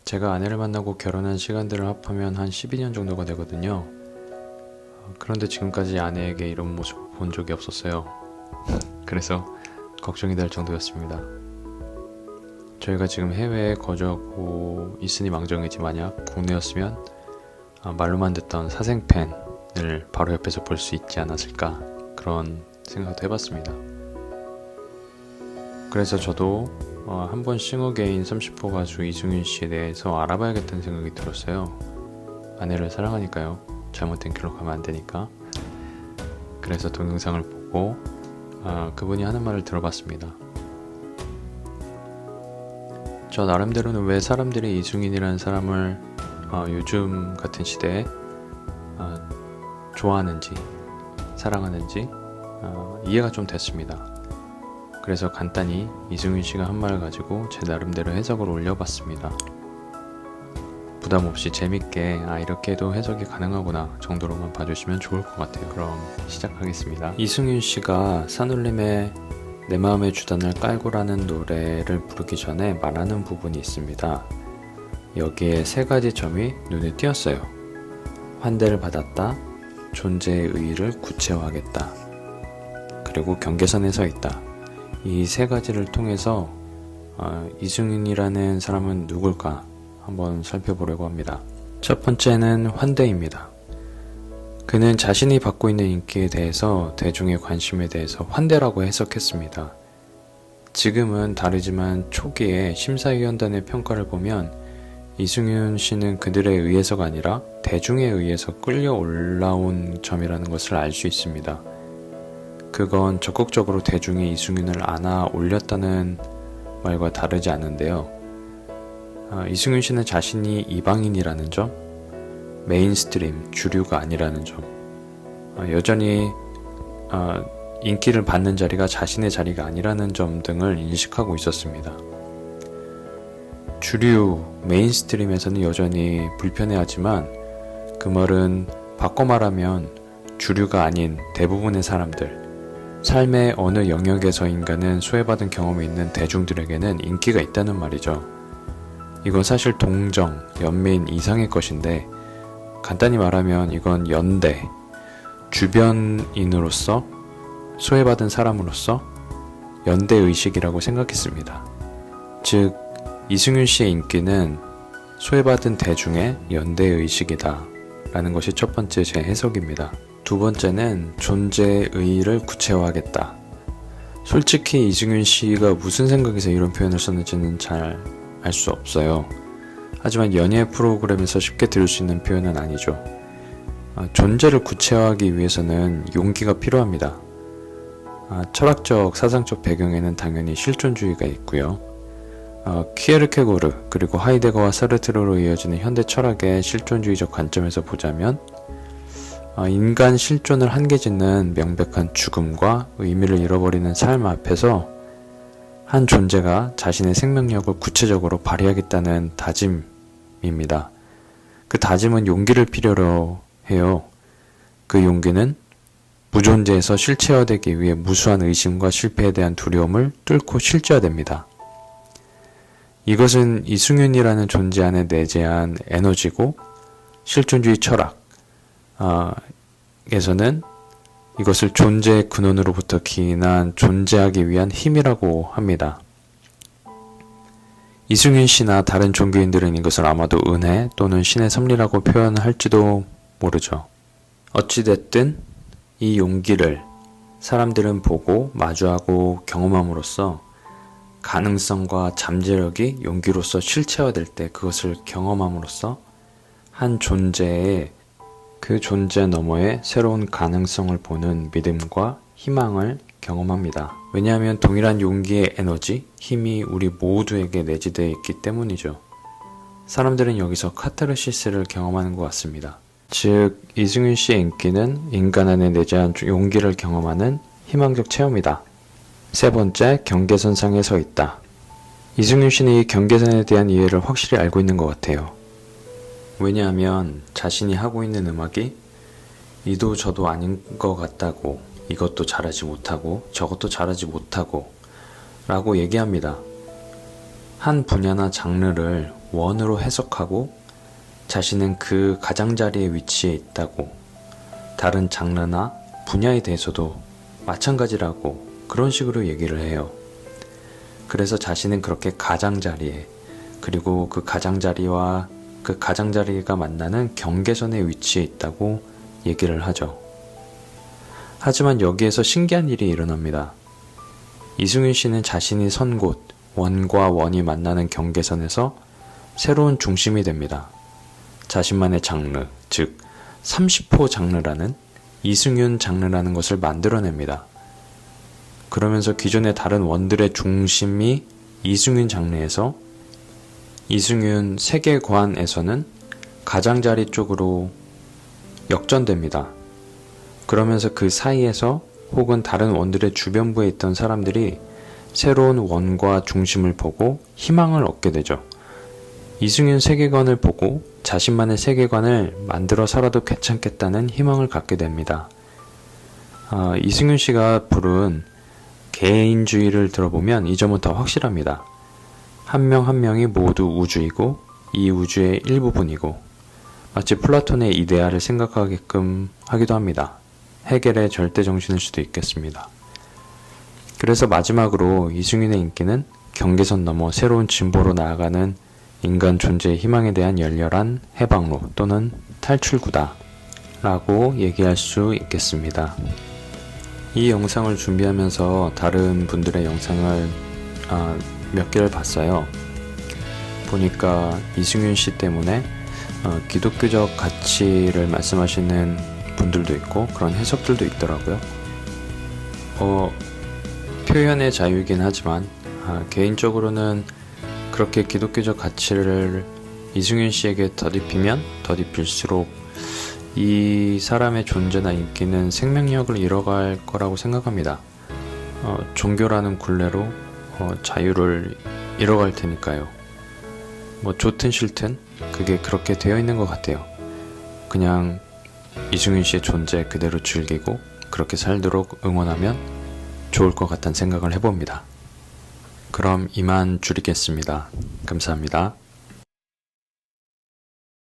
제가 아내를 만나고 결혼한 시간들을 합하면 한 12년 정도가 되거든요. 그런데 지금까지 아내에게 이런 모습 본 적이 없었어요. 그래서 걱정이 될 정도였습니다. 저희가 지금 해외에 거주하고 있으니 망정이지 만약 국내였으면 말로만 듣던 사생팬을 바로 옆에서 볼 수 있지 않았을까 그런 생각도 해봤습니다. 그래서 저도 한번 싱어게인 30호 가수 이승윤 씨에 대해서 알아봐야겠다는 생각이 들었어요. 아내를 사랑하니까요. 잘못된 길로 가면 안 되니까. 그래서 동영상을 보고 그분이 하는 말을 들어봤습니다. 저 나름대로는 왜 사람들이 이승윤이라는 사람을 요즘 같은 시대에 좋아하는지 사랑하는지 이해가 좀 됐습니다. 그래서 간단히 이승윤 씨가 한 말을 가지고 제 나름대로 해석을 올려봤습니다. 부담 없이 재밌게 이렇게 해도 해석이 가능하구나 정도로만 봐주시면 좋을 것 같아요. 그럼 시작하겠습니다. 이승윤 씨가 산울림의 내 마음의 주단을 깔고라는 노래를 부르기 전에 말하는 부분이 있습니다. 여기에 세 가지 점이 눈에 띄었어요. 환대를 받았다, 존재의 의의를 구체화하겠다, 그리고 경계선에 서 있다. 이 세 가지를 통해서 이승윤이라는 사람은 누굴까 한번 살펴보려고 합니다. 첫 번째는 환대입니다. 그는 자신이 받고 있는 인기에 대해서 대중의 관심에 대해서 환대라고 해석했습니다. 지금은 다르지만 초기에 심사위원단의 평가를 보면 이승윤 씨는 그들에 의해서가 아니라 대중에 의해서 끌려 올라온 점이라는 것을 알 수 있습니다. 그건 적극적으로 대중이 이승윤을 안아 올렸다는 말과 다르지 않은데요. 이승윤 씨는 자신이 이방인이라는 점, 메인스트림, 주류가 아니라는 점, 여전히 인기를 받는 자리가 자신의 자리가 아니라는 점 등을 인식하고 있었습니다. 주류, 메인스트림에서는 여전히 불편해하지만 그 말은 바꿔 말하면 주류가 아닌 대부분의 사람들, 삶의 어느 영역에서인가는 소외받은 경험이 있는 대중들에게는 인기가 있다는 말이죠. 이건 사실 동정, 연민 이상의 것인데 간단히 말하면 이건 연대, 주변인으로서 소외받은 사람으로서 연대의식이라고 생각했습니다. 즉, 이승윤 씨의 인기는 소외받은 대중의 연대의식이다 라는 것이 첫 번째 제 해석입니다. 두 번째는 존재의 의의를 구체화하겠다. 솔직히 이승윤 씨가 무슨 생각에서 이런 표현을 썼는지는 잘 알 수 없어요. 하지만 연예 프로그램에서 쉽게 들을 수 있는 표현은 아니죠. 존재를 구체화하기 위해서는 용기가 필요합니다. 철학적, 사상적 배경에는 당연히 실존주의가 있고요. 키에르케고르 그리고 하이데거와 사르트르로 이어지는 현대 철학의 실존주의적 관점에서 보자면 인간 실존을 한계짓는 명백한 죽음과 의미를 잃어버리는 삶 앞에서 한 존재가 자신의 생명력을 구체적으로 발휘하겠다는 다짐입니다. 그 다짐은 용기를 필요로 해요. 그 용기는 무존재에서 실체화되기 위해 무수한 의심과 실패에 대한 두려움을 뚫고 실제화됩니다. 이것은 이승윤이라는 존재 안에 내재한 에너지고 실존주의 철학에서는 이것을 존재의 근원으로부터 기인한 존재하기 위한 힘이라고 합니다. 이승윤 씨나 다른 종교인들은 이것을 아마도 은혜 또는 신의 섭리라고 표현할지도 모르죠. 어찌됐든 이 용기를 사람들은 보고 마주하고 경험함으로써 가능성과 잠재력이 용기로서 실체화될 때 그것을 경험함으로써 한 존재의 그 존재 너머의 새로운 가능성을 보는 믿음과 희망을 경험합니다. 왜냐하면 동일한 용기의 에너지, 힘이 우리 모두에게 내재되어 있기 때문이죠. 사람들은 여기서 카타르시스를 경험하는 것 같습니다. 즉, 이승윤 씨의 인기는 인간 안에 내재한 용기를 경험하는 희망적 체험이다. 세 번째, 경계선상에 서 있다. 이승윤 씨는 이 경계선에 대한 이해를 확실히 알고 있는 것 같아요. 왜냐하면 자신이 하고 있는 음악이 이도 저도 아닌 것 같다고, 이것도 잘하지 못하고 저것도 잘하지 못하고 라고 얘기합니다. 한 분야나 장르를 원으로 해석하고 자신은 그 가장자리에 위치해 있다고, 다른 장르나 분야에 대해서도 마찬가지라고 그런 식으로 얘기를 해요. 그래서 자신은 그렇게 가장자리에, 그리고 그 가장자리와 그 가장자리가 만나는 경계선에 위치해 있다고 얘기를 하죠. 하지만 여기에서 신기한 일이 일어납니다. 이승윤 씨는 자신이 선 곳, 원과 원이 만나는 경계선에서 새로운 중심이 됩니다. 자신만의 장르, 즉 30호 장르라는, 이승윤 장르라는 것을 만들어냅니다. 그러면서 기존의 다른 원들의 중심이 이승윤 장르에서, 이승윤 세계관에서는 가장자리 쪽으로 역전됩니다. 그러면서 그 사이에서 혹은 다른 원들의 주변부에 있던 사람들이 새로운 원과 중심을 보고 희망을 얻게 되죠. 이승윤 세계관을 보고 자신만의 세계관을 만들어 살아도 괜찮겠다는 희망을 갖게 됩니다. 이승윤 씨가 부른 개인주의를 들어보면 이 점은 더 확실합니다. 한 명 한 명이 모두 우주이고 이 우주의 일부분이고, 마치 플라톤의 이데아를 생각하게끔 하기도 합니다. 헤겔의 절대정신일 수도 있겠습니다. 그래서 마지막으로 이승윤의 인기는 경계선 넘어 새로운 진보로 나아가는 인간 존재의 희망에 대한 열렬한 해방로 또는 탈출구다 라고 얘기할 수 있겠습니다. 이 영상을 준비하면서 다른 분들의 영상을 몇 개를 봤어요. 보니까 이승윤 씨 때문에 기독교적 가치를 말씀하시는 분들도 있고 그런 해석들도 있더라고요. 표현의 자유이긴 하지만 개인적으로는 그렇게 기독교적 가치를 이승윤 씨에게 더딥히면 더딥힐수록 이 사람의 존재나 인기는 생명력을 잃어갈 거라고 생각합니다. 종교라는 굴레로 자유를 잃어갈 테니까요. 뭐 좋든 싫든 그게 그렇게 되어 있는 것 같아요. 그냥 이승윤 씨의 존재 그대로 즐기고 그렇게 살도록 응원하면 좋을 것 같다는 생각을 해봅니다. 그럼 이만 줄이겠습니다. 감사합니다.